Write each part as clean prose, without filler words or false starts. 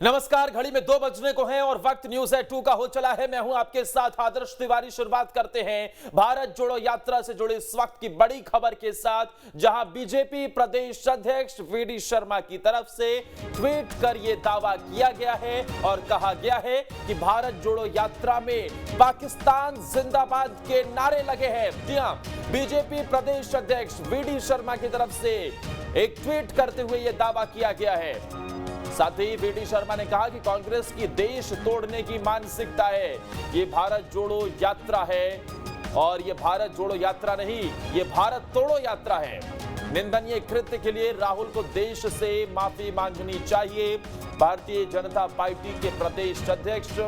नमस्कार। घड़ी में 2 बजने को है और वक्त न्यूज एट 2 का हो चला है। मैं हूं आपके साथ आदर्श तिवारी। शुरुआत करते हैं भारत जोड़ो यात्रा से जुड़ी इस वक्त की बड़ी खबर के साथ, जहां बीजेपी प्रदेश अध्यक्ष वीडी शर्मा की तरफ से ट्वीट कर यह दावा किया गया है और कहा गया है कि भारत जोड़ो यात्रा में पाकिस्तान जिंदाबाद के नारे लगे हैं। जी हां, बीजेपी प्रदेश अध्यक्ष वीडी शर्मा की तरफ से एक ट्वीट करते हुए यह दावा किया गया है। साथ ही वीडी शर्मा ने कहा कि कांग्रेस की देश तोड़ने की मानसिकता है। ये भारत जोड़ो यात्रा है और ये भारत जोड़ो यात्रा नहीं, ये भारत तोड़ो यात्रा है। निंदनीय कृत्य के लिए राहुल को देश से माफी मांगनी चाहिए। भारतीय जनता पार्टी के प्रदेश अध्यक्ष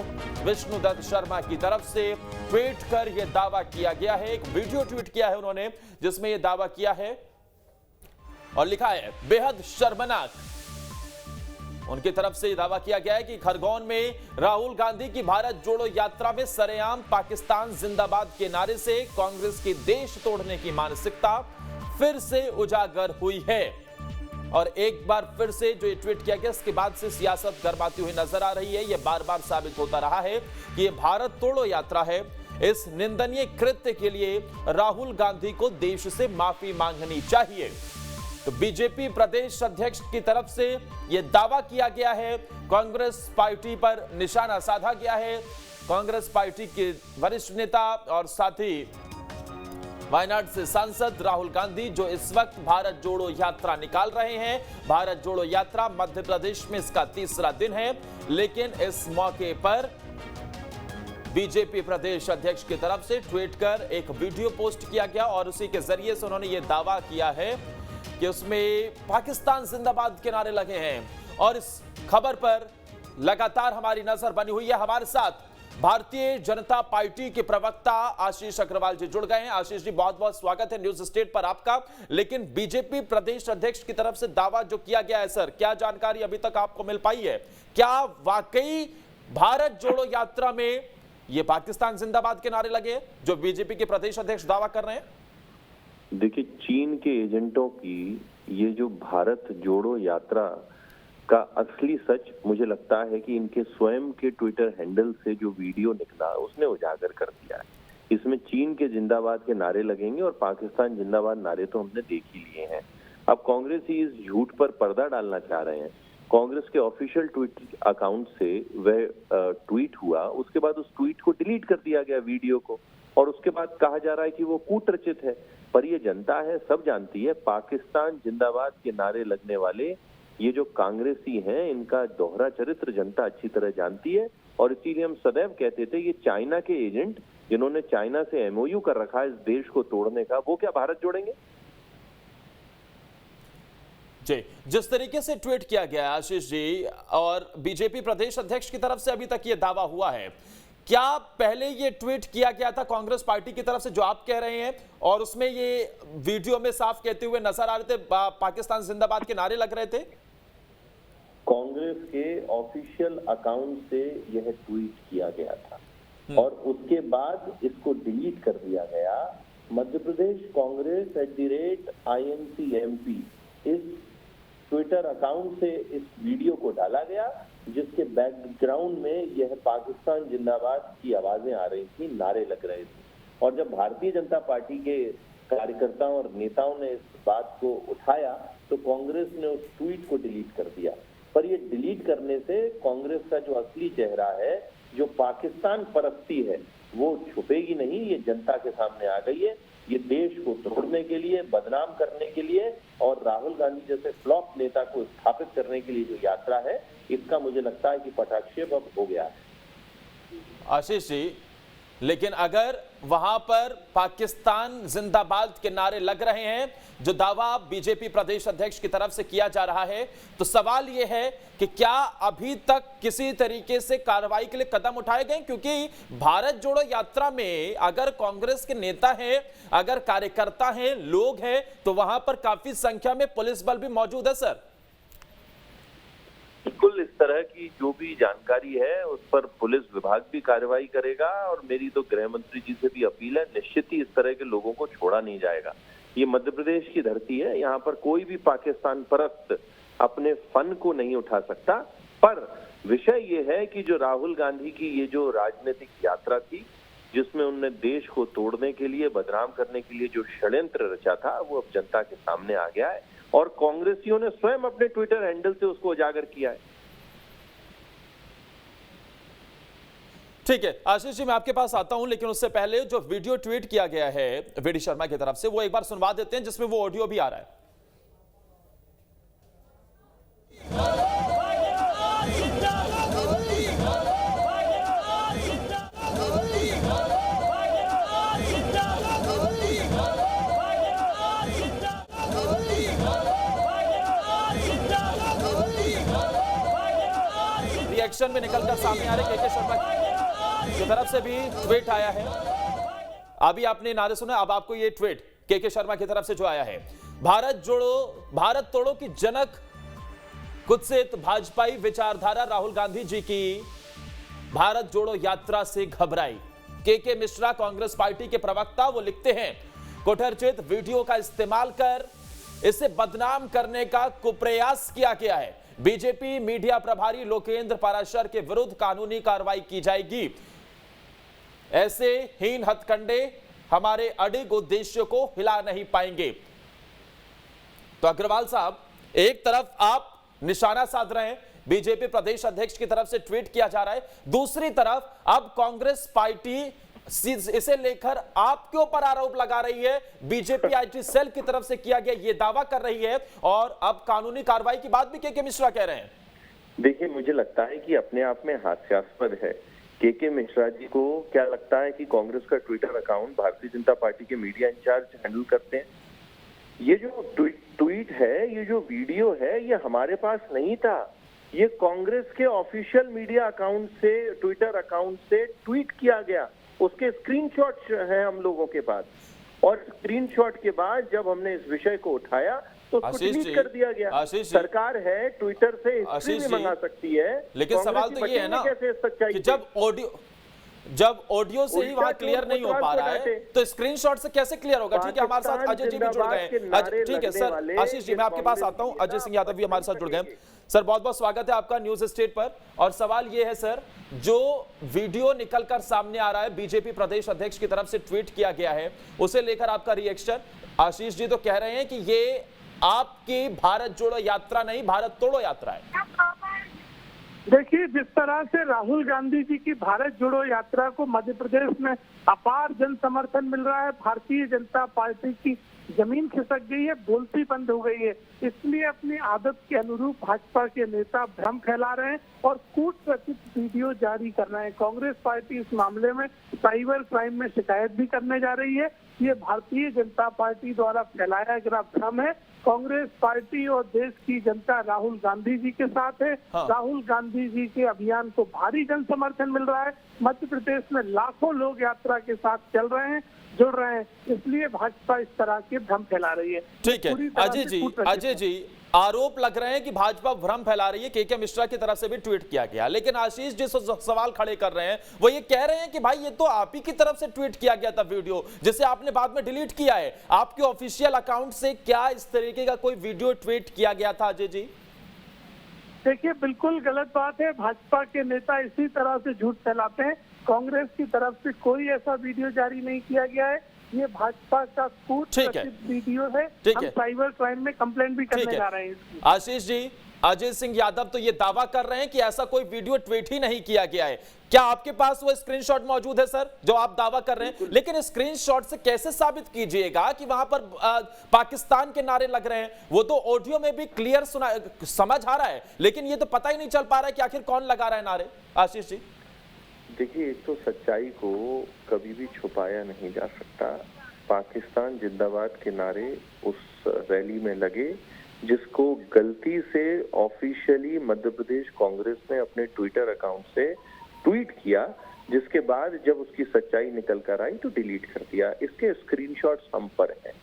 विष्णुदत्त शर्मा की तरफ से ट्वीट कर यह दावा किया गया है। एक वीडियो ट्वीट किया है उन्होंने, जिसमें यह दावा किया है और लिखा है, बेहद शर्मनाक। उनकी तरफ से दावा किया गया है कि खरगोन में राहुल गांधी की भारत जोड़ो यात्रा में सरेआम पाकिस्तान जिंदाबाद के नारे से कांग्रेस की देश तोड़ने की मानसिकता फिर से उजागर हुई है। और एक बार फिर से जो ये ट्वीट किया गया, इसके बाद से सियासत गरमाती हुई नजर आ रही है। यह बार बार साबित होता रहा है कि यह भारत तोड़ो यात्रा है। इस निंदनीय कृत्य के लिए राहुल गांधी को देश से माफी मांगनी चाहिए। तो बीजेपी प्रदेश अध्यक्ष की तरफ से यह दावा किया गया है। कांग्रेस पार्टी पर निशाना साधा गया है। कांग्रेस पार्टी के वरिष्ठ नेता और साथ ही वायनाड से सांसद राहुल गांधी, जो इस वक्त भारत जोड़ो यात्रा निकाल रहे हैं। भारत जोड़ो यात्रा मध्य प्रदेश में इसका तीसरा दिन है, लेकिन इस मौके पर बीजेपी प्रदेश अध्यक्ष की तरफ से ट्वीट कर एक वीडियो पोस्ट किया गया और उसी के जरिए से उन्होंने यह दावा किया है कि उसमें पाकिस्तान जिंदाबाद के नारे लगे हैं। और इस खबर पर लगातार हमारी नजर बनी हुई है। हमारे साथ भारतीय जनता पार्टी के प्रवक्ता आशीष अग्रवाल जी जुड़ गए हैं। आशीष जी, बहुत बहुत स्वागत है न्यूज स्टेट पर आपका। लेकिन बीजेपी प्रदेश अध्यक्ष की तरफ से दावा जो किया गया है, सर, क्या जानकारी अभी तक आपको मिल पाई है? क्या वाकई भारत जोड़ो यात्रा में ये पाकिस्तान जिंदाबाद के नारे लगे जो बीजेपी के प्रदेश अध्यक्ष दावा कर रहे हैं? देखिए, चीन के एजेंटों की ये जो भारत जोड़ो यात्रा का असली सच मुझे लगता है कि इनके स्वयं के ट्विटर हैंडल से जो वीडियो निकला उसने उजागर कर दिया है। इसमें चीन के जिंदाबाद के नारे लगेंगे और पाकिस्तान जिंदाबाद नारे तो हमने देख ही लिए हैं। अब कांग्रेस ही इस झूठ पर पर्दा डालना चाह रहे हैं। कांग्रेस के ऑफिशियल ट्विटर अकाउंट से वह ट्वीट हुआ, उसके बाद उस ट्वीट को डिलीट कर दिया गया, वीडियो को, और उसके बाद कहा जा रहा है कि वो कूटरचित है। पर ये जनता है, सब जानती है, पाकिस्तान जिंदाबाद के नारे लगने वाले ये जो कांग्रेसी हैं, इनका दोहरा चरित्र जनता अच्छी तरह जानती है। और इसीलिए हम सदैव कहते थे ये चाइना के एजेंट, जिन्होंने चाइना से एमओयू कर रखा है इस देश को तोड़ने का, वो क्या भारत जोड़ेंगे? जी, जिस तरीके से ट्वीट किया गया आशीष जी, और बीजेपी प्रदेश अध्यक्ष की तरफ से अभी तक ये दावा हुआ है, क्या पहले ये ट्वीट किया गया था कांग्रेस पार्टी की तरफ से जो आप कह रहे हैं, और उसमें ये वीडियो में साफ कहते हुए नजर आ रहे थे पाकिस्तान जिंदाबाद के नारे लग रहे थे? कांग्रेस के ऑफिशियल अकाउंट से यह ट्वीट किया गया था और उसके बाद इसको डिलीट कर दिया गया। मध्य प्रदेश कांग्रेस @INCMP इस ट्विटर अकाउंट से इस वीडियो को डाला गया, जिसके बैकग्राउंड में यह पाकिस्तान जिंदाबाद की आवाजें आ रही थी, नारे लग रहे थे। और जब भारतीय जनता पार्टी के कार्यकर्ताओं और नेताओं ने इस बात को उठाया तो कांग्रेस ने उस ट्वीट को डिलीट कर दिया। पर ये डिलीट करने से कांग्रेस का जो असली चेहरा है, जो पाकिस्तान परस्ती है, वो छुपेगी नहीं। ये जनता के सामने आ गई है। ये देश को तोड़ने के लिए, बदनाम करने के लिए और राहुल गांधी जैसे फ्लॉप नेता को स्थापित करने के लिए जो यात्रा है, इसका मुझे लगता है कि पटाक्षेप अब हो गया है। आशीष जी, लेकिन अगर वहां पर पाकिस्तान जिंदाबाद के नारे लग रहे हैं, जो दावा बीजेपी प्रदेश अध्यक्ष की तरफ से किया जा रहा है, तो सवाल यह है कि क्या अभी तक किसी तरीके से कार्रवाई के लिए कदम उठाए गए? क्योंकि भारत जोड़ो यात्रा में अगर कांग्रेस के नेता हैं, अगर कार्यकर्ता हैं, लोग हैं, तो वहां पर काफी संख्या में पुलिस बल भी मौजूद है। सर, बिल्कुल इस तरह की जो भी जानकारी है उस पर पुलिस विभाग भी कार्रवाई करेगा और मेरी तो गृह मंत्री जी से भी अपील है, निश्चित ही इस तरह के लोगों को छोड़ा नहीं जाएगा। ये मध्य प्रदेश की धरती है, यहाँ पर कोई भी पाकिस्तान परस्त अपने फन को नहीं उठा सकता। पर विषय ये है कि जो राहुल गांधी की ये जो राजनीतिक यात्रा थी, जिसमें उनने देश को तोड़ने के लिए, बदनाम करने के लिए जो षड्यंत्र रचा था, वो अब जनता के सामने आ गया है और कांग्रेसियों ने स्वयं अपने ट्विटर हैंडल से उसको उजागर किया है। ठीक है आशीष जी, मैं आपके पास आता हूं, लेकिन उससे पहले जो वीडियो ट्वीट किया गया है वीडी शर्मा की तरफ से, वो एक बार सुनवा देते हैं, जिसमें वो ऑडियो भी आ रहा है। रिएक्शन में निकलकर सामने आ रहे के शर्मा की तरफ से भी ट्वीट आया है। अभी आपने नारे सुने, अब आपको ये ट्वीट के शर्मा की तरफ से जो आया है, भारत जोड़ो भारत तोड़ो की जनक कुत्सित भाजपाई विचारधारा राहुल गांधी जी की भारत जोड़ो यात्रा से घबराई। के मिश्रा कांग्रेस पार्टी के प्रवक्ता, वो लिखते हैं, कुठरचित वीडियो का इस्तेमाल कर इसे बदनाम करने का कुप्रयास किया गया है। बीजेपी मीडिया प्रभारी लोकेंद्र पाराशर के विरुद्ध कानूनी कार्रवाई की जाएगी। ऐसे हीन हथकंडे हमारे अडिग उद्देश्य को हिला नहीं पाएंगे। तो अग्रवाल साहब, एक तरफ आप निशाना साध रहे हैं, बीजेपी प्रदेश अध्यक्ष की तरफ से ट्वीट किया जा रहा है, दूसरी तरफ अब कांग्रेस पार्टी इसे लेकर आपके ऊपर आरोप लगा रही है, बीजेपी आईटी सेल की तरफ से किया गया ये दावा कर रही है, और अब कानूनी कार्रवाई की बात भी के मिश्रा कह रहे हैं। देखिए, मुझे लगता है कि अपने आप में हास्यास्पद है। के मिश्रा जी को क्या लगता है कि कांग्रेस का Twitter account Bharatiya Janata party के मीडिया इंचार्ज हैंडल करते हैं? ये जो ट्वीट है, ये जो वीडियो है, ये हमारे पास नहीं था। ये कांग्रेस के ऑफिशियल मीडिया अकाउंट से, ट्विटर अकाउंट से ट्वीट किया गया। उसके स्क्रीनशॉट हैं हम लोगों के पास, और स्क्रीनशॉट के बाद जब हमने इस विषय को उठाया तो उसको डिलीट कर दिया गया। सरकार है, ट्विटर से हिस्ट्री भी मंगा सकती है, लेकिन सवाल तो ये है ना कि जब ऑडियो से ही वहां क्लियर नहीं हो पा रहा है तो स्क्रीनशॉट से कैसे क्लियर होगा? ठीक है, हमारे साथ अजय जी भी जुड़ गए हैं। ठीक है सर, आशीष जी मैं आपके पास आता हूं, अजय सिंह यादव भी हमारे साथ जुड़ गए। सर बहुत बहुत स्वागत है आपका न्यूज स्टेट पर। और सवाल ये है सर, जो वीडियो निकलकर सामने आ रहा है, बीजेपी प्रदेश अध्यक्ष की तरफ से ट्वीट किया गया है, उसे लेकर आपका रिएक्शन। आशीष जी तो कह रहे हैं कि ये आपकी भारत जोड़ो यात्रा नहीं, भारत तोड़ो यात्रा है। देखिए, जिस तरह से राहुल गांधी जी की भारत जोड़ो यात्रा को मध्य प्रदेश में अपार जन समर्थन मिल रहा है, भारतीय जनता पार्टी की जमीन खिसक गई है, बोलती बंद हो गई है। इसलिए अपनी आदत के अनुरूप भाजपा के नेता भ्रम फैला रहे हैं और कूट रचित वीडियो जारी कर रहे हैं। कांग्रेस पार्टी इस मामले में साइबर क्राइम में शिकायत भी करने जा रही है। ये भारतीय जनता पार्टी द्वारा फैलाया गया भ्रम है। कांग्रेस पार्टी और देश की जनता राहुल गांधी जी के साथ है। राहुल गांधी जी के अभियान को भारी जन समर्थन मिल रहा है। मध्य प्रदेश में लाखों लोग यात्रा के साथ चल रहे हैं, जुड़ रहे हैं, इसलिए भाजपा इस तरह के भ्रम फैला रही है। ठीक है अजय जी आरोप लग रहे हैं कि भाजपा भ्रम फैला रही है, के मिश्रा की तरफ से भी ट्वीट किया गया, लेकिन आशीष जिस सवाल खड़े कर रहे हैं वो ये कह रहे हैं कि भाई ये तो आप ही की तरफ से ट्वीट किया गया था वीडियो, जिसे आपने बाद में डिलीट किया है। आपके ऑफिशियल अकाउंट से क्या इस तरीके का कोई वीडियो ट्वीट किया गया था अजय जी? देखिए, बिल्कुल गलत बात है। भाजपा के नेता इसी तरह से झूठ फैलाते हैं। कांग्रेस की तरफ से कोई ऐसा वीडियो जारी नहीं किया गया है। ये भाजपा का कूट रचित वीडियो है। हम साइबर क्राइम में कंप्लेंट भी करने जा रहे हैं। आशीष जी, अजय सिंह यादव तो ये दावा कर रहे हैं कि ऐसा कोई वीडियो ट्वीट ही नहीं किया गया है। क्या आपके पास वो स्क्रीनशॉट मौजूद है सर, जो आप दावा कर रहे हैं? लेकिन स्क्रीनशॉट से कैसे साबित कीजिएगा कि वहां पर पाकिस्तान के नारे लग रहे हैं? वो तो ऑडियो में भी क्लियर समझ आ रहा है, लेकिन ये तो पता ही नहीं चल पा रहा है कि आखिर कौन लगा रहा है नारे। आशीष जी देखिए, एक तो सच्चाई को कभी भी छुपाया नहीं जा सकता। पाकिस्तान जिंदाबाद के नारे उस रैली में लगे, जिसको गलती से ऑफिशियली मध्य प्रदेश कांग्रेस ने अपने ट्विटर अकाउंट से ट्वीट किया, जिसके बाद जब उसकी सच्चाई निकल कर आई तो डिलीट कर दिया। इसके स्क्रीनशॉट्स हम पर हैं।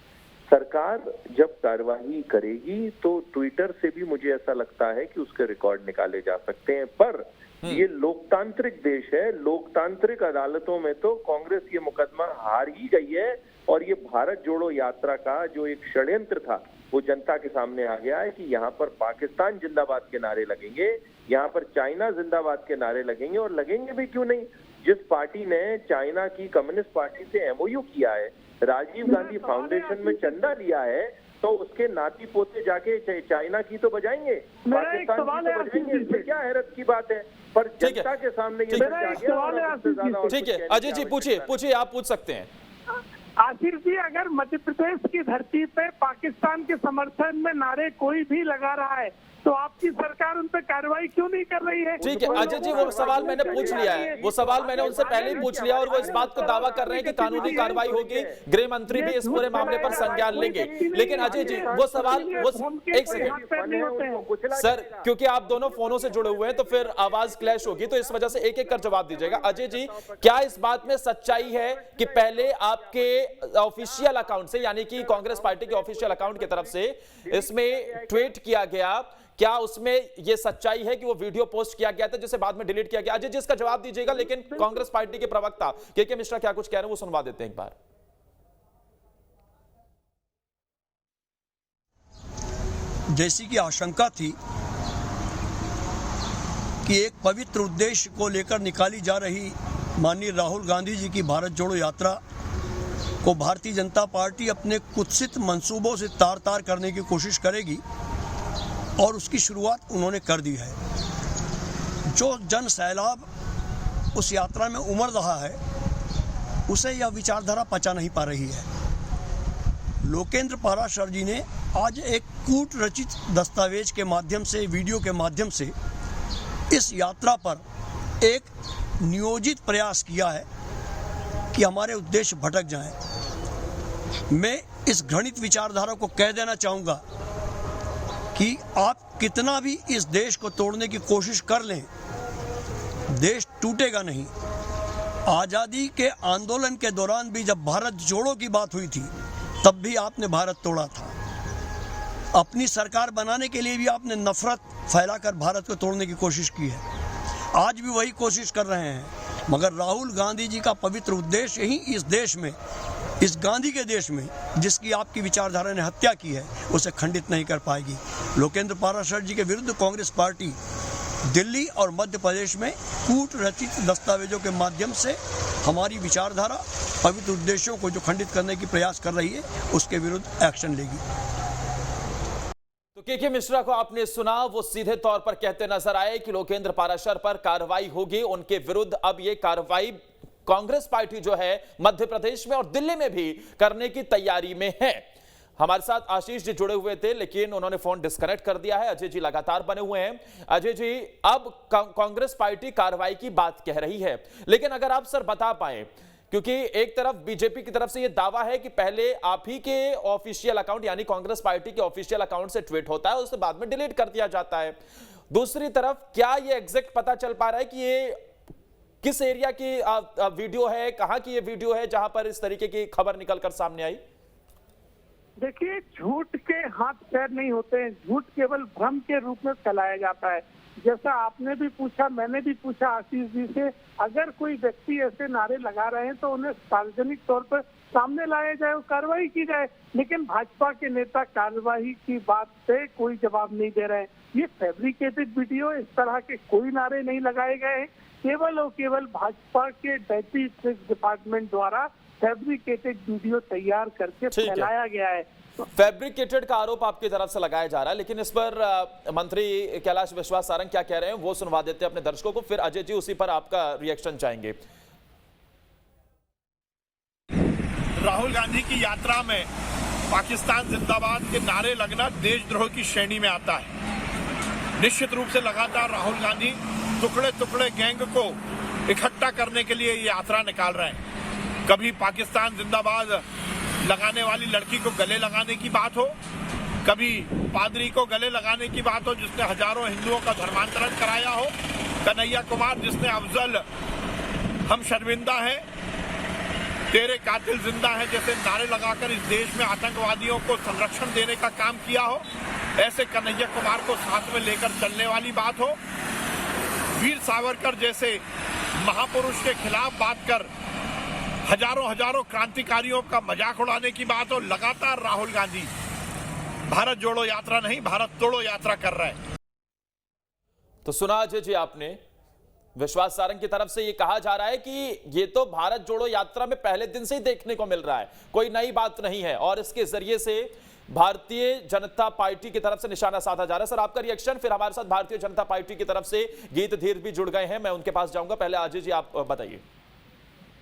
सरकार जब कार्यवाही करेगी तो ट्विटर से भी मुझे ऐसा लगता है कि उसके रिकॉर्ड निकाले जा सकते हैं, पर ये लोकतांत्रिक देश है। लोकतांत्रिक अदालतों में तो कांग्रेस ये मुकदमा हार ही गई है, और ये भारत जोड़ो यात्रा का जो एक षड्यंत्र था वो जनता के सामने आ गया है कि यहाँ पर पाकिस्तान जिंदाबाद के नारे लगेंगे, यहाँ पर चाइना जिंदाबाद के नारे लगेंगे, और लगेंगे भी क्यों नहीं। जिस पार्टी ने चाइना की कम्युनिस्ट पार्टी से एमओयू किया है, राजीव गांधी फाउंडेशन में चंदा लिया है, तो उसके नाती पोते जाके चाइना की तो बजाएंगे, पाकिस्तान की तो बजाएंगे। इसमें क्या हैरत की बात है, पर जनता के सामने ये ठीक है। अजय जी पूछिए, आप पूछ सकते हैं। आसिफ जी, अगर मध्य प्रदेश की धरती पे पाकिस्तान के समर्थन में नारे कोई भी लगा रहा है तो आपकी सरकार उन पर कार्रवाई क्यों नहीं कर रही है? ठीक है अजय जी, वो सवाल मैंने पूछ लिया है, वो सवाल मैंने उनसे पहले ही पूछ लिया, और वो इस बात को दावा कर रहे हैं कि कानूनी कार्रवाई होगी, गृह मंत्री भी इस पूरे मामले पर संज्ञान लेंगे। लेकिन अजय जी वो सवाल, वो एक सेकंड सर, क्योंकि आप दोनों फोनों से जुड़े हुए हैं तो फिर आवाज क्लैश होगी, तो इस वजह से एक एक कर जवाब दीजिएगा। अजय जी, क्या इस बात में सच्चाई है कि पहले आपके ऑफिशियल अकाउंट से, यानी कि कांग्रेस पार्टी के ऑफिशियल अकाउंट की तरफ से इसमें ट्वीट किया गया, क्या उसमें यह सच्चाई है कि वो वीडियो पोस्ट किया गया था जिसे बाद में डिलीट किया गया? अजय जी इसका जवाब दीजिएगा, लेकिन कांग्रेस पार्टी के प्रवक्ता के मिश्रा क्या कुछ कह रहे हैं वो सुनवा देते हैं एक बार। जैसी की आशंका थी कि एक पवित्र उद्देश्य को लेकर निकाली जा रही माननीय राहुल गांधी जी की भारत जोड़ो यात्रा को भारतीय जनता पार्टी अपने कुत्सित मंसूबों से तार तार करने की कोशिश करेगी, और उसकी शुरुआत उन्होंने कर दी है। जो जन सैलाब उस यात्रा में उमड़ रहा है उसे यह विचारधारा पचा नहीं पा रही है। लोकेंद्र पाराशर जी ने आज एक कूट रचित दस्तावेज के माध्यम से, वीडियो के माध्यम से इस यात्रा पर एक नियोजित प्रयास किया है कि हमारे उद्देश्य भटक जाएं। मैं इस घृणित विचारधारा को कह देना चाहूँगा कि आप कितना भी इस देश को तोड़ने की कोशिश कर लें, देश टूटेगा नहीं। आज़ादी के आंदोलन के दौरान भी जब भारत जोड़ो की बात हुई थी तब भी आपने भारत तोड़ा था। अपनी सरकार बनाने के लिए भी आपने नफरत फैलाकर भारत को तोड़ने की कोशिश की है। आज भी वही कोशिश कर रहे हैं, मगर राहुल गांधी जी का पवित्र उद्देश्य ही इस देश में, इस गांधी के देश में जिसकी आपकी विचारधारा ने हत्या की है, उसे खंडित नहीं कर पाएगी। लोकेंद्र पाराशर जी के विरुद्ध कांग्रेस पार्टी दिल्ली और मध्य प्रदेश में कूट रचित दस्तावेजों के माध्यम से हमारी विचारधारा, पवित्र उद्देश्यों को जो खंडित करने की प्रयास कर रही है, उसके विरुद्ध एक्शन लेगी। तो के मिश्रा को आपने सुना, वो सीधे तौर पर कहते नजर आए कि लोकेंद्र पाराशर पर कार्रवाई होगी, उनके विरुद्ध अब ये कार्रवाई कांग्रेस पार्टी जो है मध्य प्रदेश में और दिल्ली में भी करने की तैयारी में है। हमारे साथ आशीष जी जुड़े हुए थे, लेकिन उन्होंने फोन डिस्कनेक्ट कर दिया है। अजय जी लगातार बने हुए हैं। अजय जी, अब कांग्रेस पार्टी कार्रवाई की बात कह रही है, लेकिन अगर आप सर बता पाए, क्योंकि एक तरफ बीजेपी की तरफ से यह दावा है कि पहले आप ही के ऑफिशियल अकाउंट, यानी कांग्रेस पार्टी के ऑफिशियल अकाउंट से ट्वीट होता है, उसके बाद में डिलीट कर दिया जाता है। दूसरी तरफ क्या ये एग्जैक्ट पता चल पा रहा है कि ये किस एरिया की वीडियो है, कहां की ये वीडियो है जहां पर इस तरीके की खबर निकलकर सामने आई? देखिए, झूठ के हाथ पैर नहीं होते हैं, झूठ केवल भ्रम के रूप में फैलाया जाता है। जैसा आपने भी पूछा, मैंने भी पूछा आशीष जी से, अगर कोई व्यक्ति ऐसे नारे लगा रहे हैं तो उन्हें सार्वजनिक तौर पर सामने लाया जाए और कार्रवाई की जाए। लेकिन भाजपा के नेता कार्रवाई की बात पे कोई जवाब नहीं दे रहे हैं। ये फैब्रिकेटेड वीडियो, इस तरह के कोई नारे नहीं लगाए गए हैं, केवल और केवल भाजपा के डेप्यूटी स्टेट डिपार्टमेंट द्वारा फैब्रिकेटेड वीडियो तैयार करके फैलाया गया है। फैब्रिकेटेड का आरोप आपकी तरफ से लगाया जा रहा है, लेकिन इस पर मंत्री कैलाश विश्वास सारंग क्या कह रहे हैं वो सुनवा देते हैं अपने दर्शकों को, फिर अजय जी उसी पर आपका रिएक्शन चाहेंगे। राहुल गांधी की यात्रा में पाकिस्तान जिंदाबाद के नारे लगना देशद्रोह की श्रेणी में आता है। निश्चित रूप से लगातार राहुल गांधी टुकड़े टुकड़े गैंग को इकट्ठा करने के लिए ये यात्रा निकाल रहे हैं। कभी पाकिस्तान जिंदाबाद लगाने वाली लड़की को गले लगाने की बात हो, कभी पादरी को गले लगाने की बात हो जिसने हजारों हिंदुओं का धर्मांतरण कराया हो, कन्हैया कुमार जिसने अफजल हम शर्मिंदा हैं, तेरे कातिल जिंदा है जैसे नारे लगाकर इस देश में आतंकवादियों को संरक्षण देने का काम किया हो, ऐसे कन्हैया कुमार को साथ में लेकर चलने वाली बात हो, वीर सावरकर जैसे महापुरुष के खिलाफ बात कर हजारों हजारों क्रांतिकारियों का मजाक उड़ाने की बात हो। लगातार राहुल गांधी भारत जोड़ो यात्रा नहीं, भारत तोड़ो यात्रा कर रहा है। तो सुना अजय जी आपने, विश्वास सारंग की तरफ से ये कहा जा रहा है कि ये तो भारत जोड़ो यात्रा में पहले दिन से ही देखने को मिल रहा है, कोई नई बात नहीं है, और इसके जरिए से भारतीय जनता पार्टी की तरफ से निशाना साधा जा रहा है। सर आपका रिएक्शन, फिर हमारे साथ भारतीय जनता पार्टी की तरफ से गीत धीर भी जुड़ गए हैं, मैं उनके पास जाऊंगा। पहले अजय जी आप बताइए।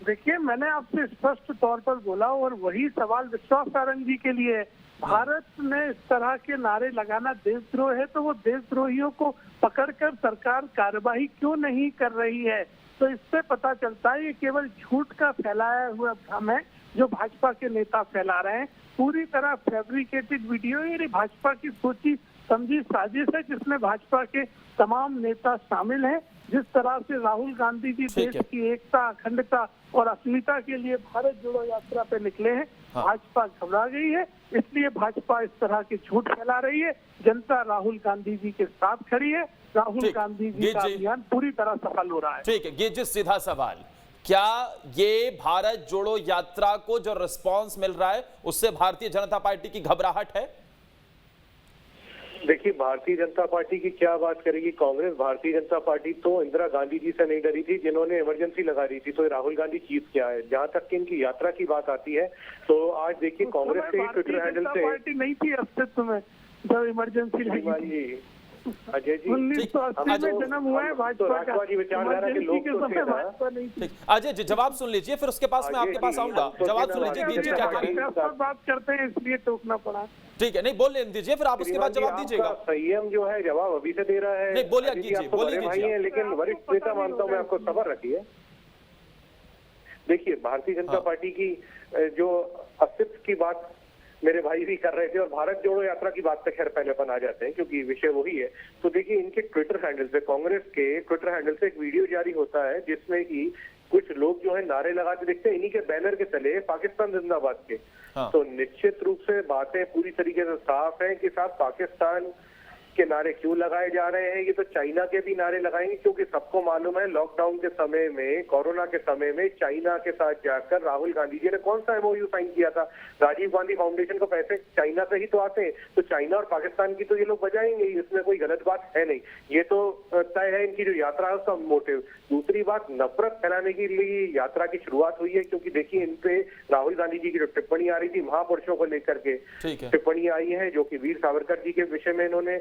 देखिए, मैंने आपसे स्पष्ट तौर पर बोला और वही सवाल विश्वास सारंग जी के लिए है। भारत में इस तरह के नारे लगाना देशद्रोह है, तो वो देशद्रोहियों को पकड़कर सरकार कार्यवाही क्यों नहीं कर रही है? तो इससे पता चलता है ये केवल झूठ का फैलाया हुआ भ्रम है जो भाजपा के नेता फैला रहे हैं। पूरी तरह फैब्रिकेटेड वीडियो, ये भाजपा की सोची समझी साजिश है जिसमें भाजपा के तमाम नेता शामिल हैं। जिस तरह से राहुल गांधी जी देश की एकता, अखंडता और अस्मिता के लिए भारत जोड़ो यात्रा पे निकले हैं, भाजपा घबरा गई है, इसलिए भाजपा इस तरह के झूठ फैला रही है। जनता राहुल गांधी जी के साथ खड़ी है, राहुल गांधी जी का अभियान पूरी तरह सफल हो रहा है। ठीक है, ये जी सीधा सवाल, क्या ये भारत जोड़ो यात्रा को जो रिस्पांस मिल रहा है उससे भारतीय जनता पार्टी की घबराहट है? देखिए, भारतीय जनता पार्टी की क्या बात करेगी कांग्रेस। भारतीय जनता पार्टी तो इंदिरा गांधी जी से नहीं डरी थी जिन्होंने इमरजेंसी लगा दी थी, तो राहुल गांधी चीफ क्या है। जहां तक कि इनकी यात्रा की बात आती है तो आज देखिए कांग्रेस के ट्विटर हैंडल से पार्टी नहीं थी अस्तित्व में जब इमरजेंसी लगी। अजय जी 1980 में जन्म हुआ है भाजपा का। राष्ट्रवादी विचारधारा के लोग तो थे ना। अजय जी जवाब सुन लीजिए, फिर उसके पास मैं आपके पास आऊंगा। जवाब सुन लीजिए, गीत जी क्या कह रहे हैं। बात करते हैं इसलिए टोकना पड़ा। ठीक है, नहीं बोल लेने दीजिए, फिर आप उसके बाद जवाब दीजिएगा। संयम जो है जवाब अभी से दे रहा है। नहीं बोलिए कीजिए, बोलिए कीजिए। लेकिन वरिष्ठ नेता मानता हूँ मैं, आपको सब्र रखिए। देखिए, भारतीय जनता पार्टी की जो अस्तित्व की बात मेरे भाई भी कर रहे थे और भारत जोड़ो यात्रा की बात पे खैर पहले अपन आ जाते हैं क्योंकि विषय वही है। तो देखिए, इनके ट्विटर हैंडल से, कांग्रेस के ट्विटर हैंडल से एक वीडियो जारी होता है जिसमें कि कुछ लोग जो है नारे लगाते दिखते हैं, इन्हीं के बैनर के तले पाकिस्तान जिंदाबाद के। तो निश्चित रूप से बातें पूरी तरीके से साफ है कि साहब पाकिस्तान के नारे क्यों लगाए जा रहे हैं। ये तो चाइना के भी नारे लगाएंगे क्योंकि सबको मालूम है लॉकडाउन के समय में, कोरोना के समय में चाइना के साथ जाकर राहुल गांधी जी ने कौन सा एमओयू साइन किया था। राजीव गांधी फाउंडेशन को पैसे चाइना से ही तो आते हैं, तो चाइना और पाकिस्तान की तो ये लोग बजाएंगे ही, इसमें कोई गलत बात है नहीं। ये तो तय है इनकी जो यात्रा है उसका मोटिव। दूसरी बात, नफरत फैलाने के लिए यात्रा की शुरुआत हुई है क्योंकि देखिए इन पे राहुल गांधी जी की जो टिप्पणी आ रही थी महापुरुषों को लेकर के टिप्पणी आई है जो कि वीर सावरकर जी के विषय में इन्होंने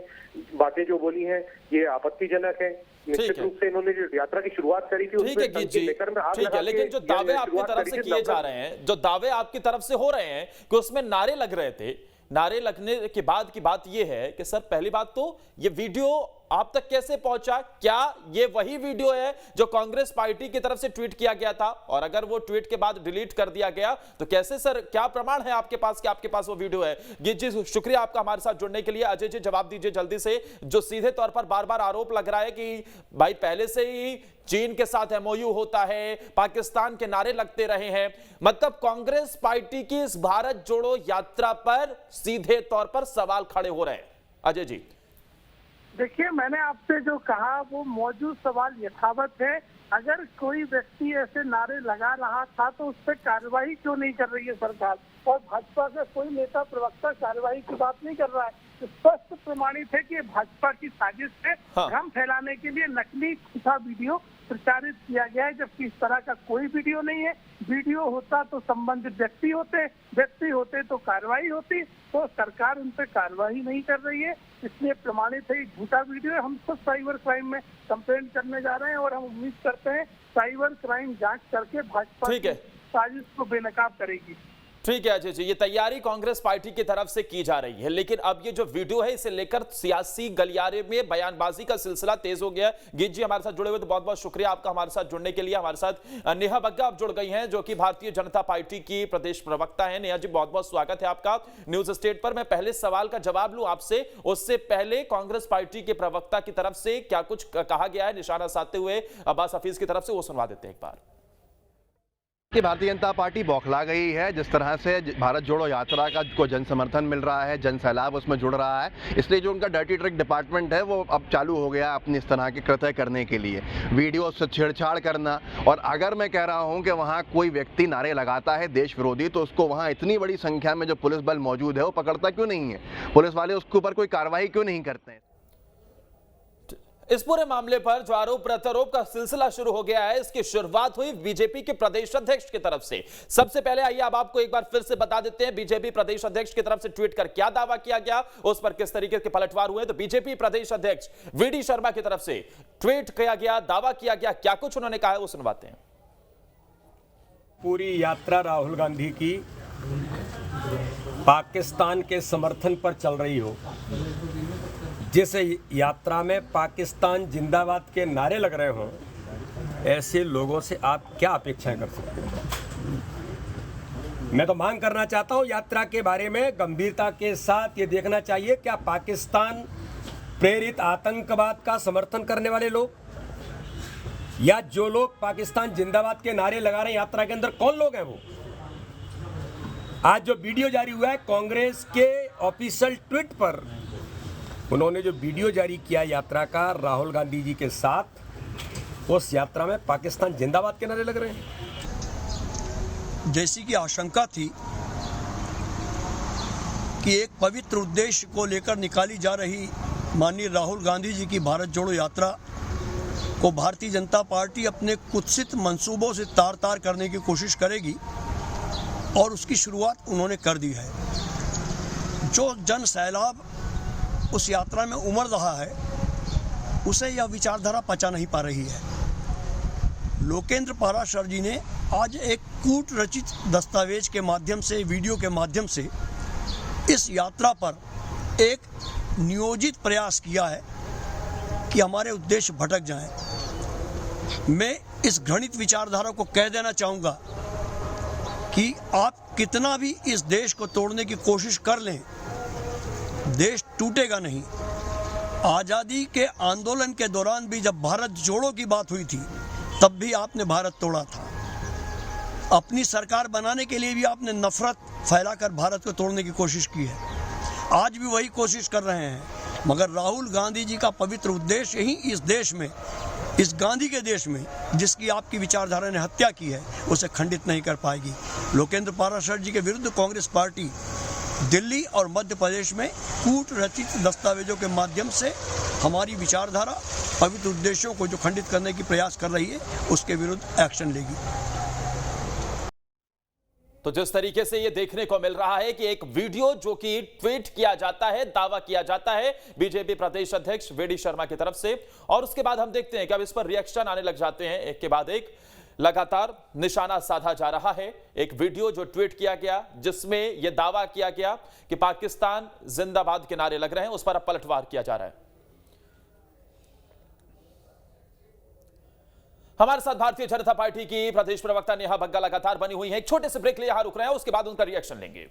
बातें जो बोली हैं ये आपत्तिजनक है। निश्चित रूप से इन्होंने जो यात्रा की शुरुआत करी थी ठीक है, लेकिन जो दावे आपकी तरफ से किए जा रहे हैं, जो दावे आपकी तरफ से हो रहे हैं कि उसमें नारे लग रहे थे, नारे लगने के बाद की बात यह है कि सर पहली बात तो ये वीडियो आप तक कैसे पहुंचा? क्या ये वही वीडियो है जो कांग्रेस पार्टी की तरफ से ट्वीट किया गया था, और अगर वो ट्वीट के बाद डिलीट कर दिया गया तो कैसे सर, क्या प्रमाण है आपके पास कि आपके पास वो वीडियो है? ये जी शुक्रिया आपका हमारे साथ जुड़ने के लिए। अजय जी जवाब दीजिए जल्दी से, जो सीधे तौर पर बार बार आरोप लग रहा है कि भाई पहले से ही चीन के साथ एमओयू होता है, पाकिस्तान के नारे लगते रहे हैं, मतलब कांग्रेस पार्टी की इस भारत जोड़ो यात्रा पर सीधे तौर पर सवाल खड़े हो रहे हैं। अजय जी देखिए, मैंने आपसे जो कहा वो मौजूद सवाल यथावत है। अगर कोई व्यक्ति ऐसे नारे लगा रहा था तो उस पर कार्रवाई क्यों नहीं कर रही है सरकार? और भाजपा का कोई नेता प्रवक्ता कार्रवाई की बात नहीं कर रहा है। स्पष्ट प्रमाणित है कि ये भाजपा की साजिश है, भ्रम फैलाने के लिए नकली झूठा वीडियो प्रचारित किया गया है, जबकि इस तरह का कोई वीडियो नहीं है। वीडियो होता तो संबंधित व्यक्ति होते तो कार्रवाई होती, तो सरकार उन पर कार्रवाई नहीं कर रही है, इसलिए प्रमाणित है झूठा वीडियो है। हम खुद साइबर क्राइम में कंप्लेंट करने जा रहे हैं और हम उम्मीद करते हैं साइबर क्राइम जांच करके भाजपा की साजिश को बेनकाब करेगी। ठीक है अजय जी, ये तैयारी कांग्रेस पार्टी की तरफ से की जा रही है, लेकिन अब ये जो वीडियो है इसे लेकर सियासी गलियारे में बयानबाजी का सिलसिला तेज हो गया है। गीत जी हमारे साथ जुड़े हुए तो बहुत बहुत शुक्रिया आपका हमारे साथ जुड़ने के लिए। हमारे साथ नेहा बग्गा आप जुड़ गई हैं जो कि भारतीय जनता पार्टी की प्रदेश प्रवक्ता है। नेहा जी बहुत बहुत स्वागत है आपका न्यूज स्टेट पर। मैं पहले सवाल का जवाब लूं आपसे, उससे पहले कांग्रेस पार्टी के प्रवक्ता की तरफ से क्या कुछ कहा गया है निशाना साधते हुए अब्बास हफीज की तरफ से, वो सुनवा देते हैं एक बार। कि भारतीय जनता पार्टी बौखला गई है। जिस तरह से भारत जोड़ो यात्रा का को जन समर्थन मिल रहा है, जन सैलाब उसमें जुड़ रहा है, इसलिए जो उनका डर्टी ट्रिक डिपार्टमेंट है वो अब चालू हो गया अपनी इस तरह के कृत्य करने के लिए, वीडियो से छेड़छाड़ करना। और अगर मैं कह रहा हूं कि वहां कोई व्यक्ति नारे लगाता है देश विरोधी, तो उसको वहां इतनी बड़ी संख्या में जो पुलिस बल मौजूद है वो पकड़ता क्यों नहीं है? पुलिस वाले उसके ऊपर कोई कार्रवाई क्यों नहीं करते हैं? इस पूरे मामले पर जो आरोप प्रत्यारोप का सिलसिला शुरू हो गया है, इसकी शुरुआत हुई बीजेपी के प्रदेश अध्यक्ष की तरफ से। सबसे पहले आइए अब आपको एक बार फिर से बता देते हैं बीजेपी प्रदेश अध्यक्ष की तरफ से ट्वीट कर क्या दावा किया गया, उस पर किस तरीके के पलटवार हुए। तो बीजेपी प्रदेश अध्यक्ष वीडी शर्मा की तरफ से ट्वीट किया गया, दावा किया गया, क्या कुछ उन्होंने कहा है वो सुनवाते हैं। पूरी यात्रा राहुल गांधी की पाकिस्तान के समर्थन पर चल रही हो, जिस यात्रा में पाकिस्तान जिंदाबाद के नारे लग रहे हों, ऐसे लोगों से आप क्या अपेक्षाएं कर सकते हैं? मैं तो मांग करना चाहता हूं यात्रा के बारे में गंभीरता के साथ ये देखना चाहिए क्या पाकिस्तान प्रेरित आतंकवाद का समर्थन करने वाले लोग या जो लोग पाकिस्तान जिंदाबाद के नारे लगा रहे हैं यात्रा के अंदर, कौन लोग हैं वो? आज जो वीडियो जारी हुआ है कांग्रेस के ऑफिशियल ट्वीट पर, उन्होंने जो वीडियो जारी किया यात्रा का राहुल गांधी जी के साथ, उस यात्रा में पाकिस्तान जिंदाबाद के नारे लग रहे हैं। जैसी की आशंका थी कि एक पवित्र उद्देश्य को लेकर निकाली जा रही माननीय राहुल गांधी जी की भारत जोड़ो यात्रा को भारतीय जनता पार्टी अपने कुत्सित मंसूबों से तार तार करने की कोशिश करेगी, और उसकी शुरुआत उन्होंने कर दी है। जो जन सैलाब उस यात्रा में उमड़ रहा है, उसे यह विचारधारा पचा नहीं पा रही है। लोकेंद्र पाराशर जी ने आज एक कूट रचित दस्तावेज के माध्यम से, वीडियो के माध्यम से इस यात्रा पर एक नियोजित प्रयास किया है कि हमारे उद्देश्य भटक जाएं। मैं इस घृणित विचारधारा को कह देना चाहूँगा कि आप कितना भी इस देश को तोड़ने की कोशिश कर लें, देश टूटेगा नहीं। आज़ादी के आंदोलन के दौरान भी जब भारत जोड़ो की बात हुई थी, तब भी आपने भारत तोड़ा था। अपनी सरकार बनाने के लिए भी आपने नफरत फैलाकर भारत को तोड़ने की कोशिश की है। आज भी वही कोशिश कर रहे हैं, मगर राहुल गांधी जी का पवित्र उद्देश्य ही इस देश में, इस गांधी के देश में जिसकी आपकी विचारधारा ने हत्या की है, उसे खंडित नहीं कर पाएगी। लोकेंद्र पाराशर जी के विरुद्ध कांग्रेस पार्टी दिल्ली और मध्य प्रदेश में कूट रचित दस्तावेजों के माध्यम से हमारी विचारधारा, पवित्र उद्देश्यों को जो खंडित करने की प्रयास कर रही है, उसके विरुद्ध एक्शन लेगी। तो जिस तरीके से ये देखने को मिल रहा है कि एक वीडियो जो कि ट्वीट किया जाता है, दावा किया जाता है बीजेपी प्रदेश अध्यक्ष वीडी शर्मा की तरफ से, और उसके बाद हम देखते हैं कि अब इस पर रिएक्शन आने लग जाते हैं, एक के बाद एक लगातार निशाना साधा जा रहा है। एक वीडियो जो ट्वीट किया गया जिसमें यह दावा किया गया कि पाकिस्तान जिंदाबाद के नारे लग रहे हैं, उस पर अब पलटवार किया जा रहा है। हमारे साथ भारतीय जनता पार्टी की प्रदेश प्रवक्ता नेहा बग्गा लगातार बनी हुई है। एक छोटे से ब्रेक लिए यहां रुक रहे हैं, उसके बाद उनका रिएक्शन लेंगे।